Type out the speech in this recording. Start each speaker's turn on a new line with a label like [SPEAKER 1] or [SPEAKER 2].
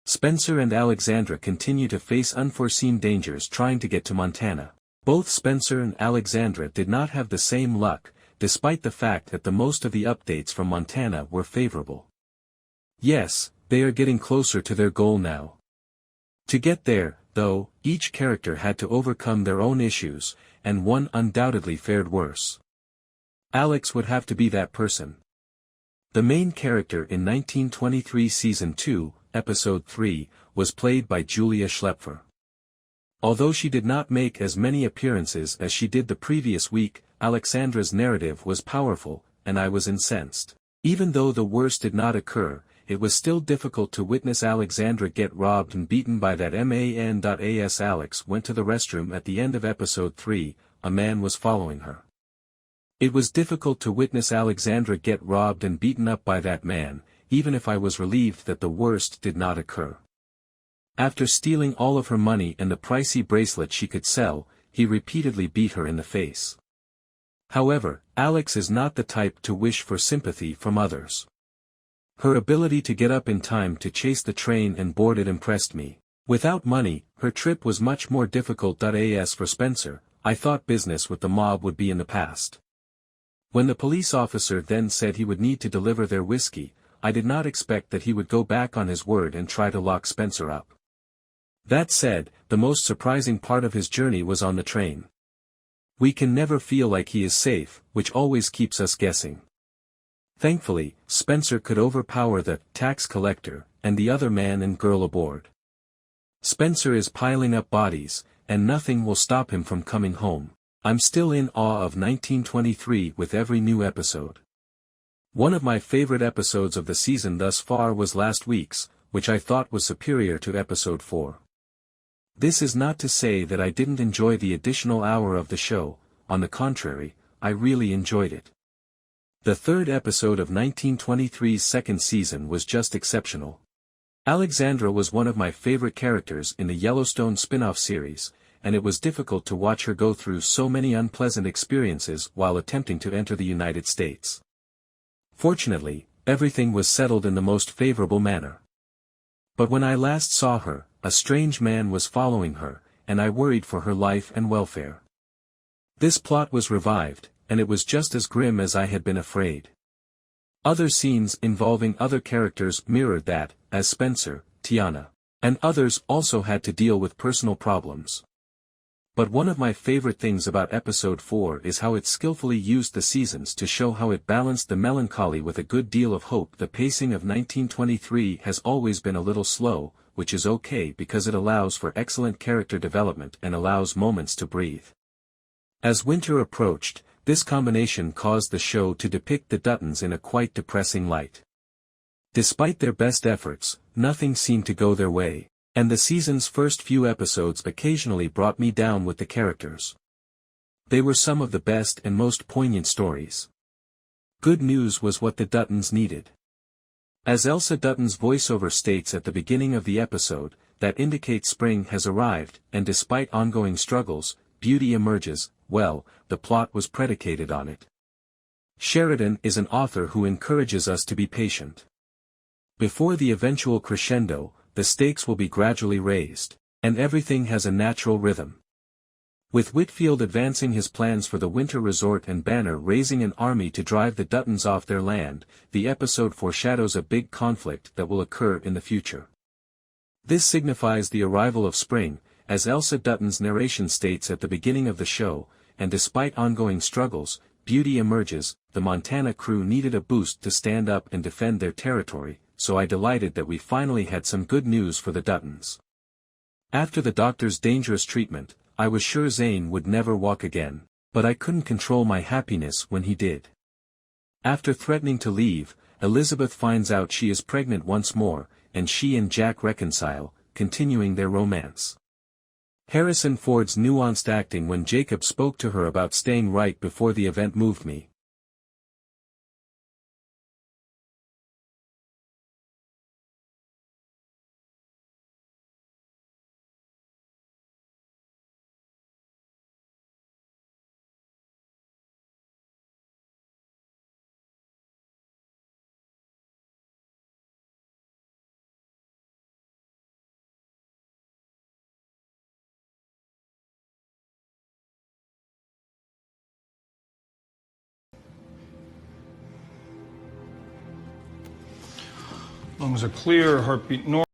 [SPEAKER 1] Spencer and Alexandra continue to face unforeseen dangers trying to get to Montana. Both Spencer and Alexandra did not have the same luck, despite the fact that the most of the updates from Montana were favorable. Yes, they are getting closer to their goal now. To get there, though, each character had to overcome their own issues, and one undoubtedly fared worse. Alex would have to be that person. The main character in 1923 Season 2, Episode 3, was played by Julia Schlaepfer. Although she did not make as many appearances as she did the previous week, Alexandra's narrative was powerful, and I was incensed. Even though the worst did not occur, it was still difficult to witness Alexandra get robbed and beaten by that man.As. Alex went to the restroom at the end of Episode 3, a man was following her. It was difficult to witness Alexandra get robbed and beaten up by that man, even if I was relieved that the worst did not occur. After stealing all of her money and the pricey bracelet she could sell, he repeatedly beat her in the face. However, Alex is not the type to wish for sympathy from others. Her ability to get up in time to chase the train and board it impressed me. Without money, her trip was much more difficult.As for Spencer. I thought business with the mob would be in the past. When the police officer then said he would need to deliver their whiskey, I did not expect that he would go back on his word and try to lock Spencer up. That said, the most surprising part of his journey was on the train. We can never feel like he is safe, which always keeps us guessing. Thankfully, Spencer could overpower the tax collector and the other man and girl aboard. Spencer is piling up bodies, and nothing will stop him from coming home. I'm still in awe of 1923 with every new episode. One of my favorite episodes of the season thus far was last week's, which I thought was superior to Episode 4. This is not to say that I didn't enjoy the additional hour of the show, on the contrary, I really enjoyed it. The third episode of 1923's second season was just exceptional. Alexandra was one of my favorite characters in the Yellowstone spinoff series, and it was difficult to watch her go through so many unpleasant experiences while attempting to enter the United States. Fortunately, everything was settled in the most favorable manner. But when I last saw her, a strange man was following her, and I worried for her life and welfare. This plot was revived, and it was just as grim as I had been afraid. Other scenes involving other characters mirrored that, as Spencer, Teonna, and others also had to deal with personal problems. But one of my favorite things about Episode 4 is how it skillfully used the seasons to show how it balanced the melancholy with a good deal of hope. The pacing of 1923 has always been a little slow, which is okay because it allows for excellent character development and allows moments to breathe. As winter approached, this combination caused the show to depict the Duttons in a quite depressing light. Despite their best efforts, nothing seemed to go their way, and the season's first few episodes occasionally brought me down with the characters. They were some of the best and most poignant stories. Good news was what the Duttons needed. As Elsa Dutton's voiceover states at the beginning of the episode, that indicates spring has arrived, and despite ongoing struggles, beauty emerges. Well, the plot was predicated on it. Sheridan is an author who encourages us to be patient. Before the eventual crescendo, the stakes will be gradually raised, and everything has a natural rhythm. With Whitfield advancing his plans for the winter resort and Banner raising an army to drive the Duttons off their land, the episode foreshadows a big conflict that will occur in the future. This signifies the arrival of spring, as Elsa Dutton's narration states at the beginning of the show, and despite ongoing struggles, beauty emerges. The Montana crew needed a boost to stand up and defend their territory, so I delighted that we finally had some good news for the Duttons. After the doctor's dangerous treatment, I was sure Zane would never walk again, but I couldn't control my happiness when he did. After threatening to leave, Elizabeth finds out she is pregnant once more, and she and Jack reconcile, continuing their romance. Harrison Ford's nuanced acting when Jacob spoke to her about staying right before the event moved me.
[SPEAKER 2] Lungs are clear, heartbeat normal.